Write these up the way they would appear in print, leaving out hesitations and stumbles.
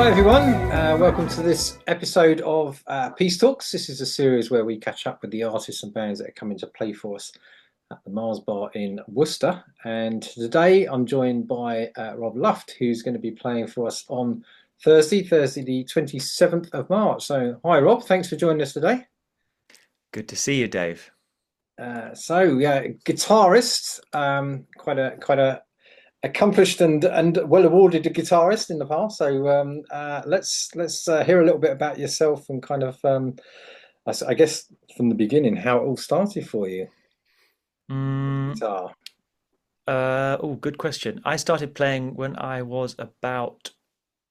Hi everyone, welcome to this episode of Peace Talks. This is a series where we catch up with the artists and bands that are coming to play for us at the Marr's Bar in Worcester. And today I'm joined by Rob Luft, who's going to be playing for us on Thursday the 27th of March. So hi Rob, thanks for joining us today. Good to see you, Dave. Guitarist, quite a accomplished and well awarded guitarist in the past. So let's hear a little bit about yourself and kind of I guess from the beginning how it all started for you. Mm, Guitar. good question. I started playing when I was about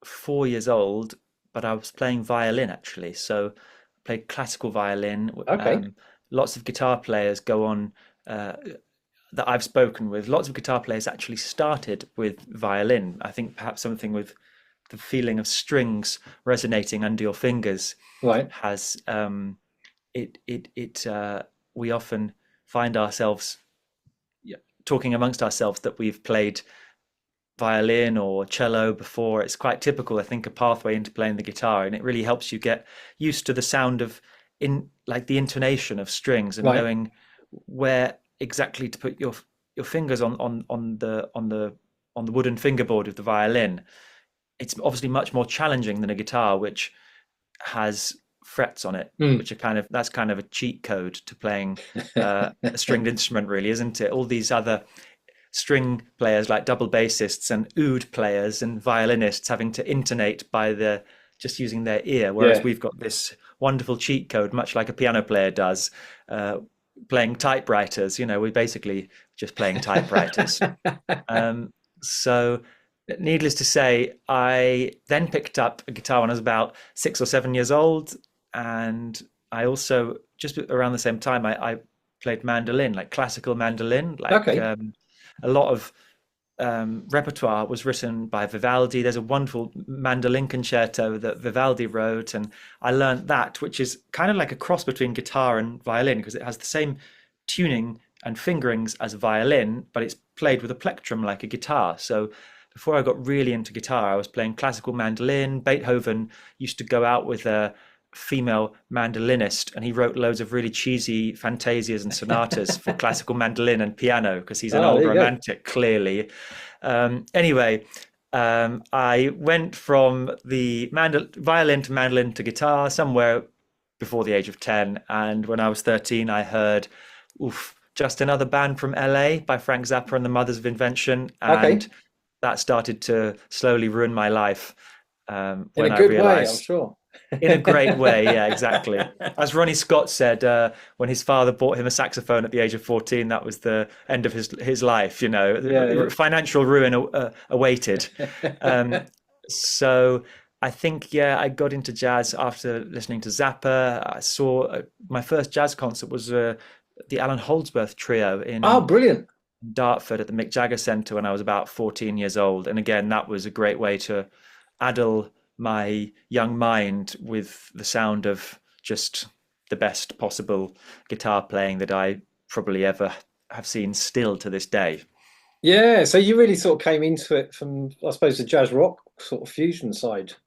4 years old, but I was playing violin actually. So I played classical violin. Okay. Lots of guitar players go on that I've spoken with. Lots of guitar players actually started with violin. I think perhaps something with the feeling of strings resonating under your fingers Right. has we often find ourselves talking amongst ourselves that we've played violin or cello before. It's quite typical, I think, a pathway into playing the guitar, and it really helps you get used to the sound of like the intonation of strings and Right. knowing where exactly to put your fingers on the wooden fingerboard of the violin. It's obviously much more challenging than a guitar, which has frets on it, Mm. which are that's kind of a cheat code to playing a stringed instrument, really, isn't it? All these other string players like double bassists and oud players and violinists having to intonate by the just using their ear, whereas Yeah. we've got this wonderful cheat code, much like a piano player does, playing typewriters. We're basically just playing typewriters. So needless to say, I then picked up a guitar when I was about 6 or 7 years old, and I also just around the same time I played mandolin, like classical mandolin, like Okay. a lot of repertoire was written by Vivaldi. There's a wonderful mandolin concerto that Vivaldi wrote, and I learned that, which is kind of like a cross between guitar and violin because it has the same tuning and fingerings as a violin, but it's played with a plectrum like a guitar. So before I got really into guitar, I was playing classical mandolin. Beethoven used to go out with a female mandolinist, and he wrote loads of really cheesy fantasias and sonatas for classical mandolin and piano because he's an Oh, there old you go. romantic, clearly. Anyway, I went from the violin to mandolin to guitar somewhere before the age of 10. And when I was 13, I heard, oof, just another band from LA by Frank Zappa and the Mothers of Invention. Okay. And that started to slowly ruin my life In a when I good way, I'm realized, sure. in a great way, yeah, exactly. As Ronnie Scott said, when his father bought him a saxophone at the age of 14, that was the end of his life. Yeah, Financial ruin awaited. yeah. Um, so I think, yeah, I got into jazz after listening to Zappa. I saw my first jazz concert was the Allan Holdsworth trio Oh, in brilliant. Dartford at the Mick Jagger Centre when I was about 14 years old. And again, that was a great way to addle my young mind with the sound of just the best possible guitar playing that I probably ever have seen still to this day. Yeah, so you really sort of came into it from, I suppose, the jazz rock sort of fusion side of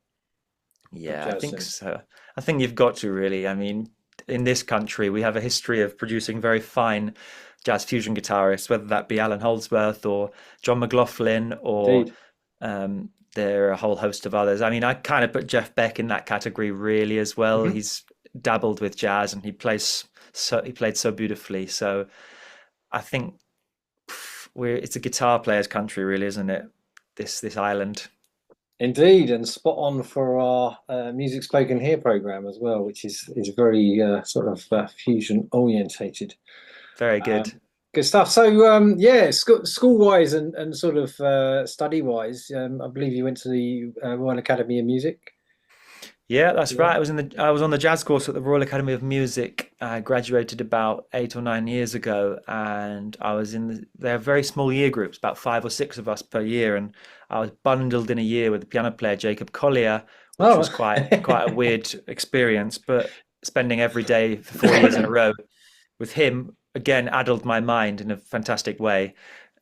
Yeah, I jazz think then. so. I think you've got to really. I mean, in this country, we have a history of producing very fine jazz fusion guitarists, whether that be Alan Holdsworth or John McLaughlin or Indeed. there are a whole host of others. I mean, I kind of put Jeff Beck in that category really as well. Hmm. He's dabbled with jazz and he played so beautifully. So I think it's a guitar player's country, really, isn't it? This island. Indeed, and spot on for our Music Spoken Here program as well, which is very sort of fusion orientated. Very Um, good. good stuff. So yeah, school wise and sort of study wise, I believe you went to the Royal Academy of Music. Yeah, that's Yeah. right. I was on the jazz course at the Royal Academy of Music. I graduated about 8 or 9 years ago, and I was they're very small year groups, about 5 or 6 of us per year, and I was bundled in a year with the piano player Jacob Collier, which Oh. was quite a weird experience. But spending every day for 4 years in a row with him again addled my mind in a fantastic way.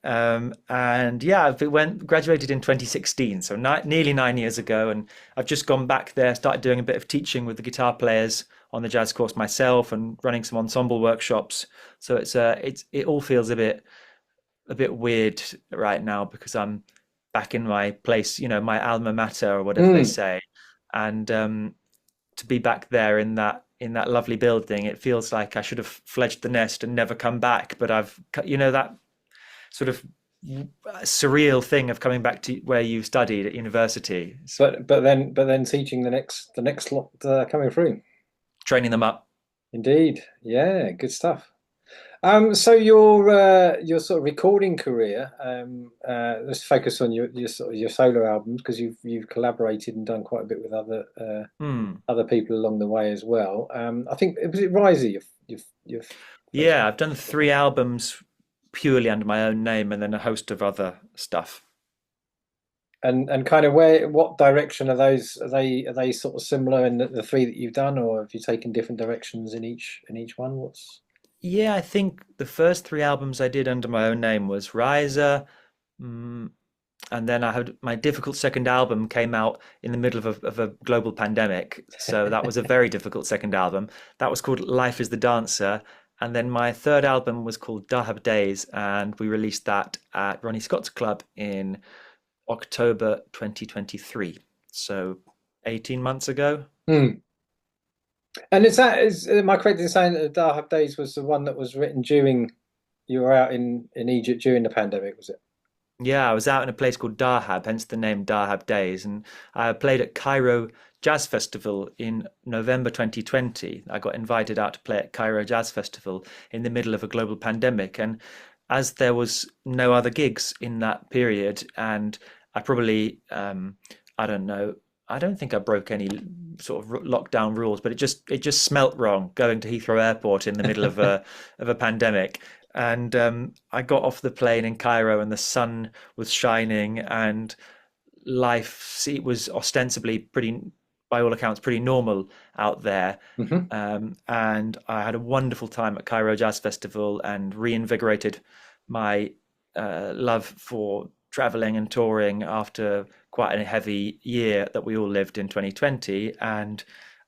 And yeah, I graduated in 2016, so nearly 9 years ago, and I've just gone back there, started doing a bit of teaching with the guitar players on the jazz course myself, and running some ensemble workshops. So it all feels a bit weird right now because I'm back in my place, my alma mater or whatever they Mm. say, and to be back there in that lovely building, it feels like I should have fledged the nest and never come back. But that sort of surreal thing of coming back to where you studied at university, But then teaching the next lot coming through. training them up. Indeed, yeah, good stuff. So your sort of recording career, let's focus on your sort of your solo albums because you've collaborated and done quite a bit with Hmm. other people along the way as well. I think was it Riser your first Yeah, one? I've done 3 albums purely under my own name, and then a host of other stuff. And kind of what direction are those? Are they sort of similar in the three that you've done, or have you taken different directions in each one? What's Yeah, I think the first 3 albums I did under my own name was Riser, mm, and then I had my difficult second album came out in the middle of a global pandemic. So that was a very difficult second album. That was called Life is the Dancer. And then my third album was called Dahab Days, and we released that at Ronnie Scott's Club in October 2023. So 18 months ago. Hmm. And am I correct in saying that the Dahab Days was the one that was written during you were out in Egypt during the pandemic, was it? Yeah, I was out in a place called Dahab, hence the name Dahab Days, and I played at Cairo Jazz Festival in November 2020. I got invited out to play at Cairo Jazz Festival in the middle of a global pandemic, and as there was no other gigs in that period, and I probably, I don't know, I don't think I broke any sort of lockdown rules, but it just smelt wrong going to Heathrow Airport in the middle of a pandemic. And I got off the plane in Cairo, and the sun was shining, and it was ostensibly pretty, by all accounts, pretty normal out there. Hmm. And I had a wonderful time at Cairo Jazz Festival and reinvigorated my love for traveling and touring after quite a heavy year that we all lived in 2020. And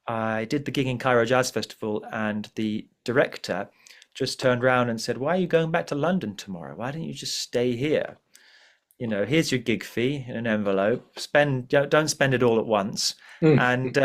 I did the gig in Cairo Jazz Festival, and the director just turned around and said, "Why are you going back to London tomorrow? Why don't you just stay here? Here's your gig fee in an envelope. Don't spend it all at once." And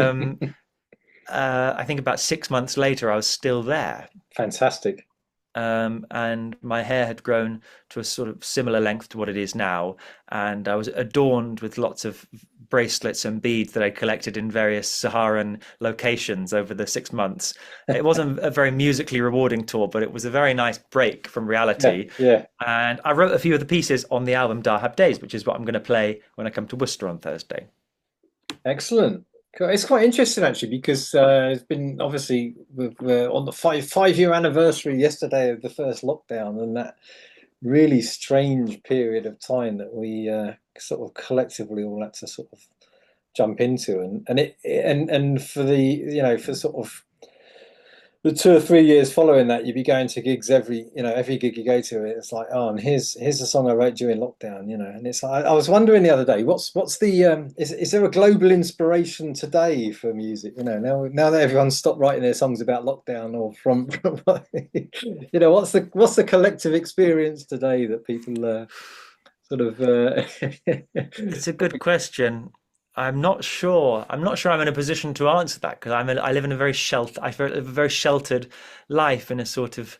I think about 6 months later, I was still there. Fantastic. And my hair had grown to a sort of similar length to what it is now, and I was adorned with lots of bracelets and beads that I collected in various Saharan locations over the 6 months. It wasn't a very musically rewarding tour, but it was a very nice break from Yeah, reality. yeah. And I wrote a few of the pieces on the album Dahab Days, which is what I'm going to play when I come to Worcester on Thursday. Excellent. Cool. It's quite interesting actually because it's been obviously we're on the five-year anniversary yesterday of the first lockdown and that really strange period of time that we sort of collectively all had to sort of jump into and for the for sort of the 2 or 3 years following that, you'd be going to gigs every gig you go to, it's like, oh, and here's a song I wrote during lockdown, and it's like I was wondering the other day, what's the is there a global inspiration today for music? Now that everyone's stopped writing their songs about lockdown or from what's the collective experience today that people sort of It's a good question. I'm not sure. I'm not sure I'm in a position to answer that because I live in a very I live a very sheltered life in a sort of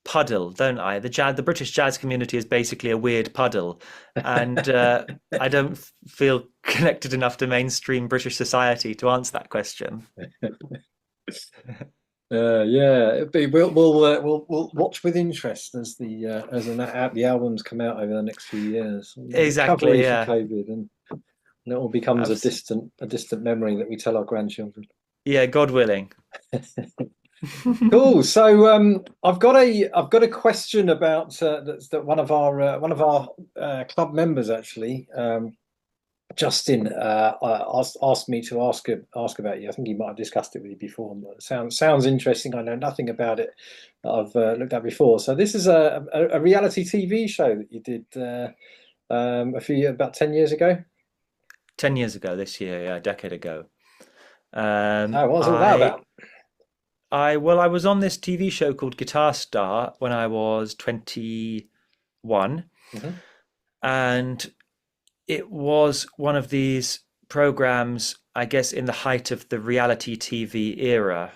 puddle, don't I? The British jazz community is basically a weird puddle, and I don't feel connected enough to mainstream British society to answer that question. yeah, we'll watch with interest the albums come out over the next few years. Recovery Exactly. from Yeah. COVID, and it all becomes a Abs- distant memory that we tell our grandchildren. yeah. God willing. Cool. So I've got a question about that one of our club members actually. Justin asked me to ask about you. I think he might have discussed it with you before. But it sounds interesting. I know nothing about it that I've looked at before. So this is a reality TV show that you did about 10 years ago. 10 years ago this year, yeah, a decade ago. Oh, what was all that I about? well, I was on this TV show called Guitar Star when I was 21, Hmm. and it was one of these programs, I guess, in the height of the reality TV era,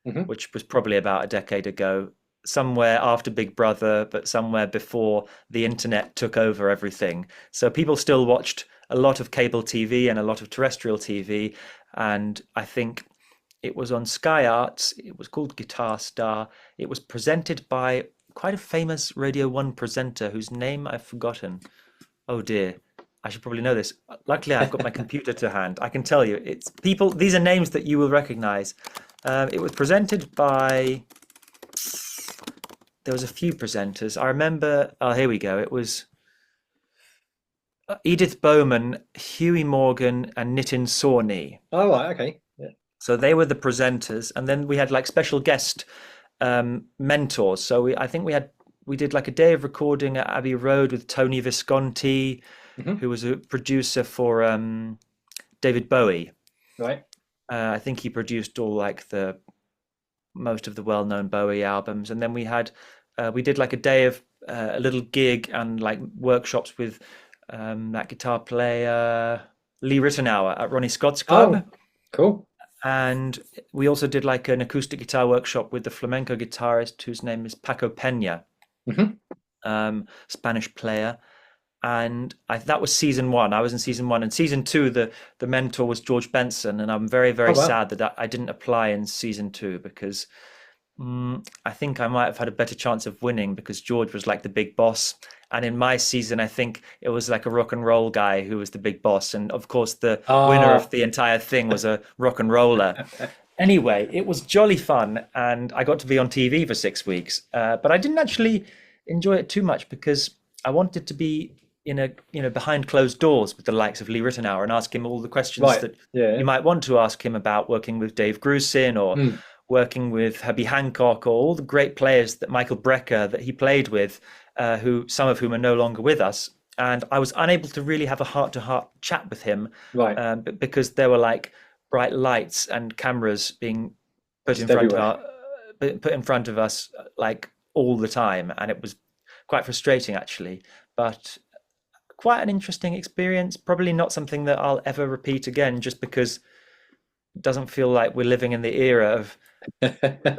Hmm. which was probably about a decade ago, somewhere after Big Brother, but somewhere before the internet took over everything. So people still watched a lot of cable TV and a lot of terrestrial TV. And I think it was on Sky Arts. It was called Guitar Star. It was presented by quite a famous Radio 1 presenter whose name I've forgotten. Oh dear. I should probably know this. Luckily, I've got my computer to hand. I can tell you. It's people, these are names that you will recognize. It was presented by, there was a few presenters. I remember, oh, here we go. It was Edith Bowman, Huey Morgan, and Nitin Sawhney. Oh, right, okay. Yeah. So they were the presenters. And then we had like special guest mentors. So I think we did like a day of recording at Abbey Road with Tony Visconti, Hmm. who was a producer for David Bowie. Right. I think he produced all like the most of the well-known Bowie albums, and then we did like a day of a little gig and like workshops with that guitar player Lee Ritenour at Ronnie Scott's club, Oh, cool. and we also did like an acoustic guitar workshop with the flamenco guitarist whose name is Paco Pena, Hmm. Spanish player. And that was season one. I was in season one, and season two, the mentor was George Benson, and I'm very Oh, very wow. sad that I didn't apply in season two because I think I might have had a better chance of winning because George was like the big boss, and in my season, I think it was like a rock and roll guy who was the big boss, and of course the winner of Ah. the entire thing was a rock and roller. Anyway, it was jolly fun, and I got to be on TV for 6 weeks, but I didn't actually enjoy it too much because I wanted to be in a behind closed doors with the likes of Lee Ritenour and ask him all the questions Right. that you Yeah. might want to ask him about working with Dave Grusin or Mm. working with Herbie Hancock or all the great players that Michael Brecker that he played with, who some of whom are no longer with us. And I was unable to really have a heart-to-heart chat with him Right. because there were like bright lights and cameras being put in Just front of everywhere. us like all the time, and it was quite frustrating actually. But quite an interesting experience. Probably not something that I'll ever repeat again, just because it doesn't feel like we're living in the era of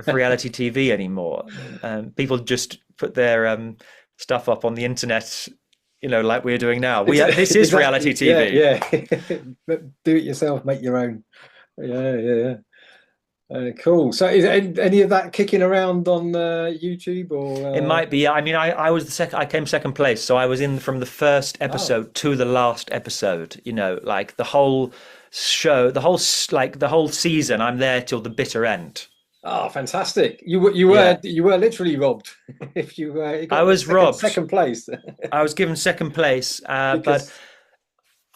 reality TV anymore. People just put their stuff up on the internet, like we're doing now. This is reality Exactly. Yeah, TV. yeah. But do it yourself, make your own. Yeah, yeah, yeah. Cool. So is any of that kicking around on YouTube It or might be. I mean, I was the second. I came second place, so I was in from the first oh, episode to the last episode. Like the whole show, the whole season. I'm there till the bitter end. oh, fantastic. You were Yeah, you were literally robbed if you I got the was second robbed. second place I was given second place, but because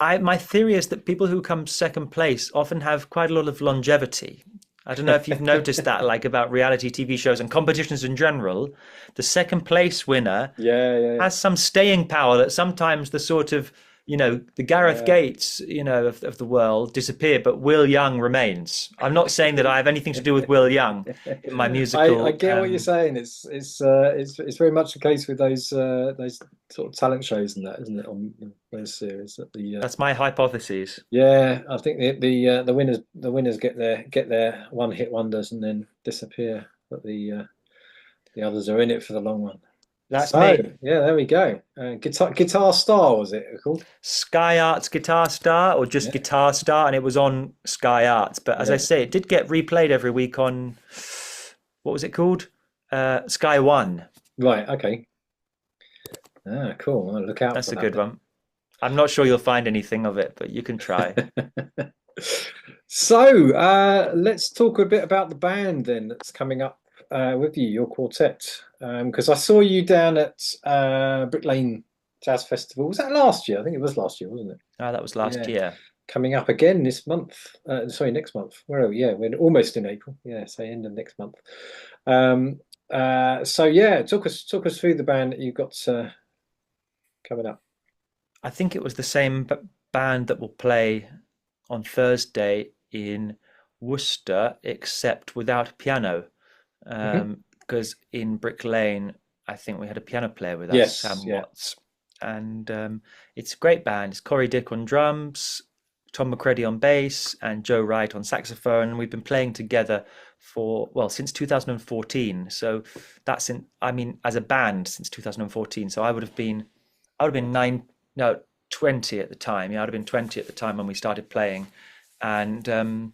my theory is that people who come second place often have quite a lot of longevity. I don't know if you've noticed that, like about reality TV shows and competitions in general, the second place winner yeah, yeah, has some staying power that sometimes the sort of, the Gareth yeah. Gates, of the world disappear, but Will Young remains. I'm not saying that I have anything to do with Will Young in my I musical. get what you're saying. It's very much the case with those sort of talent shows and that, isn't it? On those series that That's my hypothesis. yeah, I think the winners get their one hit wonders and then disappear, but the others are in it for the long run. That's So me. yeah, there we go. Guitar Star was it called? Sky Arts Guitar Star or just Yeah, Guitar Star, and it was on Sky Arts. But as I yeah. say, it did get replayed every week on what was it called? Sky One. Right. Okay. Ah, cool. I'll look out That's for a good that one. I'm not sure you'll find anything of it, but you can try. then. So let's talk a bit about the band then that's coming up with you, your quartet. Because I saw you down at Brick Lane Jazz Festival. Was that last year? I think it was last year, wasn't it? Oh, that was last Yeah. year. Coming up again this month. Sorry, next month. Where are we? Yeah, we're almost in April. Yeah, so end of next month. Um, so yeah, talk us through the band that you've got coming up. I think it was the same band that will play on Thursday in Worcester, except without a piano. Hmm. Because in Brick Lane, I think we had a piano player with us, Yes, Sam yeah. Watts, and it's a great band. It's Corey Dick on drums, Tom McCready on bass, and Joe Wright on saxophone. And we've been playing together for, well, since 2014. So that's in, I mean, as a band since 2014. So I would have been nine, no, 20 at the time. Yeah, I'd have been 20 at the time when we started playing, and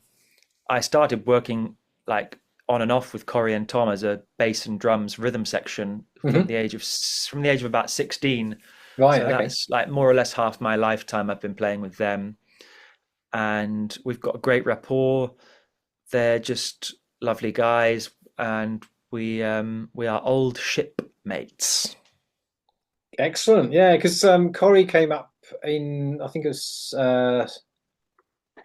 I started working like on and off with Corey and Tom as a bass and drums rhythm section Hmm. from the age of about 16. Right, So okay. that's like more or less half my lifetime I've been playing with them, and we've got a great rapport. They're just lovely guys, and we are old shipmates. Excellent. Yeah, because Corey came up in, I think it was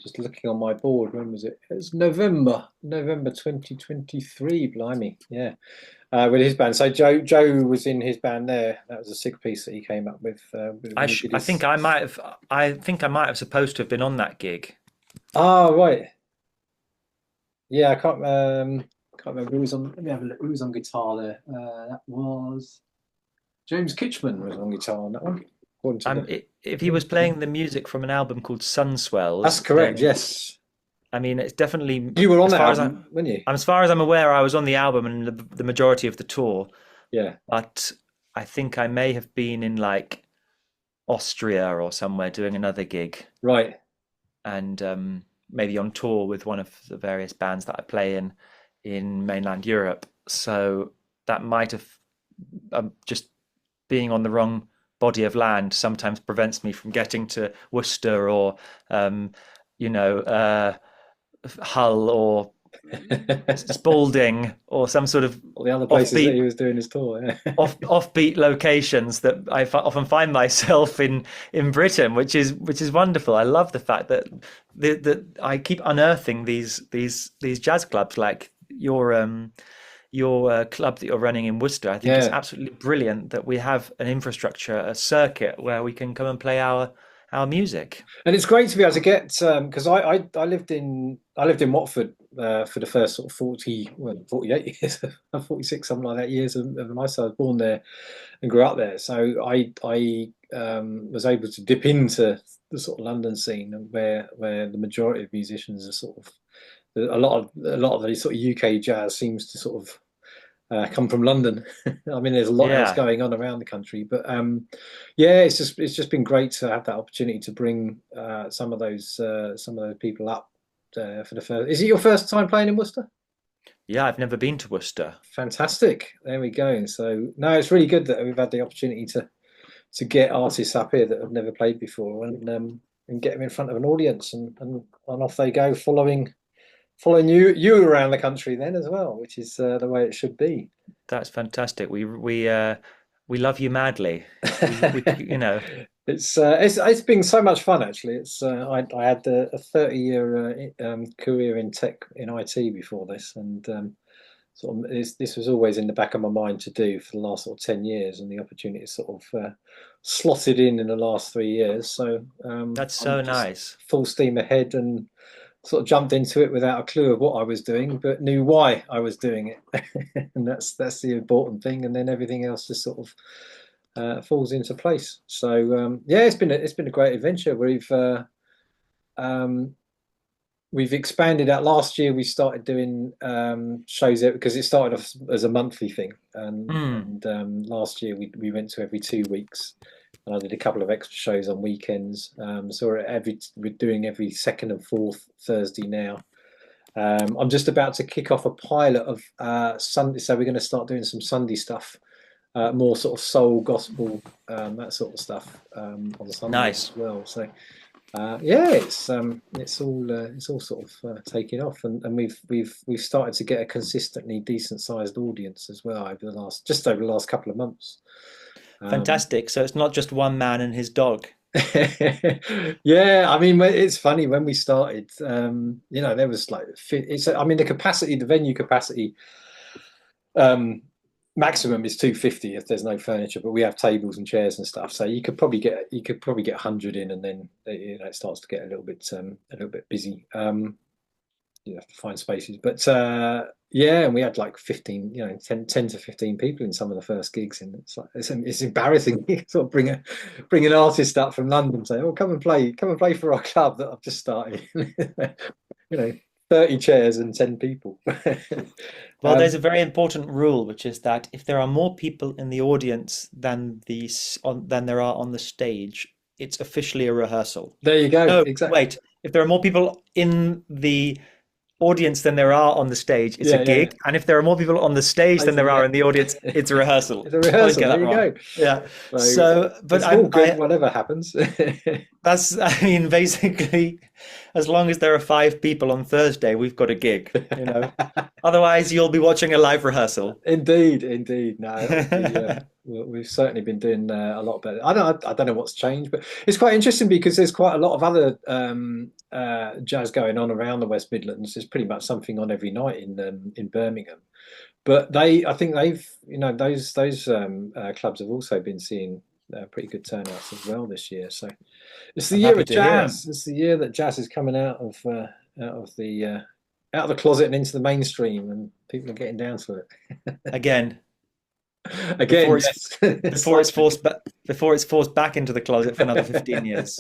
just looking on my board. When was it? It was November 2023. Blimey, yeah. With his band. So Joe was in his band there. That was a sick piece that he came up with when he did I his. think I might have supposed to have been on that gig. Oh, right. Yeah, can't remember who was on. Let me have a look. Who was on guitar there? That was James Kitchman was on guitar on that one. According to the. If he was playing the music from an album called That's Sunswells, correct. then Yes, I mean it's definitely you were on as that far as I album, weren't you? as far as I'm aware, I was on the album and the majority of the tour. Yeah. But I think I may have been in like Austria or somewhere doing another gig, Right. and maybe on tour with one of the various bands that I play in mainland Europe. So that might have just being on the wrong body of land sometimes prevents me from getting to Worcester or um, you know Hull or Spalding or some sort of All the other places that he offbeat was doing his tour. Yeah. offbeat locations that often find myself in Britain, which is wonderful. I love the fact that I keep unearthing these jazz clubs like your club that you're running in Worcester. I think it's Yeah. absolutely brilliant that we have an infrastructure, a circuit where we can come and play our music. And it's great to be able to get because I lived in Watford for the first sort of 48 years, 46 something like that years of my life. So I was born there and grew up there. So I was able to dip into the sort of London scene and where the majority of musicians are sort of a lot of the sort of UK jazz seems to sort of come from London. I mean, there's a lot else Yeah, going on around the country, but yeah, it's just been great to have that opportunity to bring some of those people up for the first. Is it your first time playing in Worcester? yeah. I've never been to Worcester. Fantastic. There we go. So no, it's really good that we've had the opportunity to get artists up here that have never played before and get them in front of an audience and off they go following you around the country then as well, which is the way it should be. That's fantastic. We love you madly. We you know. It's been so much fun actually. I had a 30-year career in tech in IT before this, and sort of this was always in the back of my mind to do for the last sort of 10 years, and the opportunity sort of slotted in the last 3 years. So That's I'm so just nice. full steam ahead and sort of jumped into it without a clue of what I was doing, but knew why I was doing it, and that's the important thing. And then everything else just sort of falls into place. So yeah, it's been a great adventure. Um, we've expanded out. Last year we started doing shows there because it started off as a monthly thing, Hmm. and last year we went to every 2 weeks. And I did a couple of extra shows on weekends. So we're doing every second and fourth Thursday now. I'm just about to kick off a pilot of Sunday, so we're going to start doing some Sunday stuff, more sort of soul, gospel, that sort of stuff on Sundays Nice. as well. So yeah, it's all sort of taking off, and we've started to get a consistently decent sized audience as well over the last couple of months. Fantastic. So it's not just one man and his dog. Yeah, I mean, it's funny when we started. There was like I mean, the venue capacity, um, maximum is 250 if there's no furniture, but we have tables and chairs and stuff, so you could probably get 100 in, and then it starts to get a little bit busy. You have to find spaces, but yeah, and we had like 15, 10 to 15 people in some of the first gigs, and it's embarrassing. You sort of bring an artist up from London and say, oh, come and play for our club that I've just started. 30 chairs and 10 people. Well, there's a very important rule, which is that if there are more people in the audience than there are on the stage, it's officially a rehearsal. There you go. No, Exactly. wait. If there are more people in the audience than there are on the stage, it's a Yeah, yeah. gig. And if there are more people on the stage than there are in the audience, it's a rehearsal. It's a Always rehearsal. get There that you wrong. go. Yeah. So So, but it's all good, I whatever happens. I mean, basically, as long as there are five people on Thursday, we've got a gig. Otherwise, you'll be watching a live rehearsal. Indeed, indeed. No, we've certainly been doing a lot better. I don't know what's changed, but it's quite interesting because there's quite a lot of other jazz going on around the West Midlands. There's pretty much something on every night in Birmingham. But I think those clubs have also been seeing pretty good turnouts as well this year. So it's the I'm year happy of to hear. jazz. It's the year that jazz is coming out of the closet and into the mainstream, and people are getting down to it. Again, Again, before it's yes. before it's Slightly. forced back into the closet for another 15 years.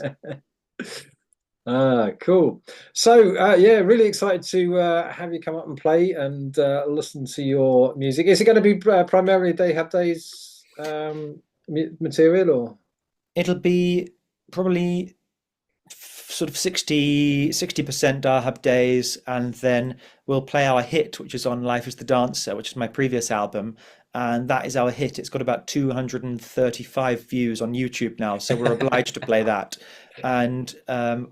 Ah, cool. So, yeah, really excited to have you come up and play and listen to your music. Is it going to be primarily They Have Days material, or? It'll be probably sort of 60% Dahab days, and then we'll play our hit, which is on Life is the Dancer, which is my previous album. And that is our hit. It's got about 235 views on YouTube now, so we're obliged to play that. And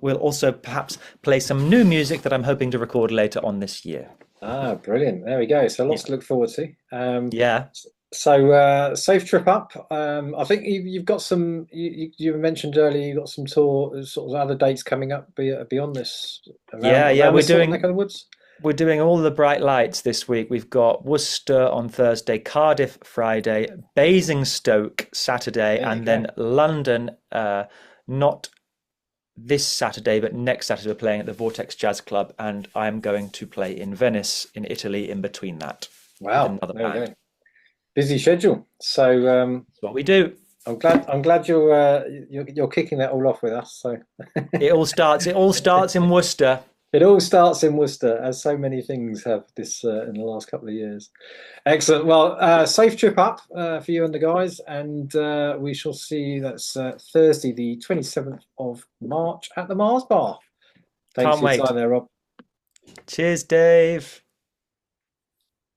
we'll also perhaps play some new music that I'm hoping to record later on this year. Ah, brilliant. There we go. So lots Yeah. to look forward to. Yeah. So safe trip up. I think you've got some. You mentioned earlier you got some tour sort of other dates coming up beyond this around Yeah, yeah, around this sort of neck of the woods. we're doing all the bright lights this week. We've got Worcester on Thursday, Cardiff Friday, Basingstoke Saturday, There you and go. then London, not this Saturday, but next Saturday we're playing at the Vortex Jazz Club, and I'm going to play in Venice in Italy in between that with Wow, another there we band. go. Busy schedule. So That's what we do. I'm glad you're kicking that all off with us. So It all starts in Worcester. it all starts in Worcester, as so many things have this in the last couple of years. Excellent. Well, safe trip up for you and the guys, and we shall see you. That's Thursday, the 27th of March at the Mars Bar. Thanks Can't for your wait. time there, Rob. Cheers, Dave.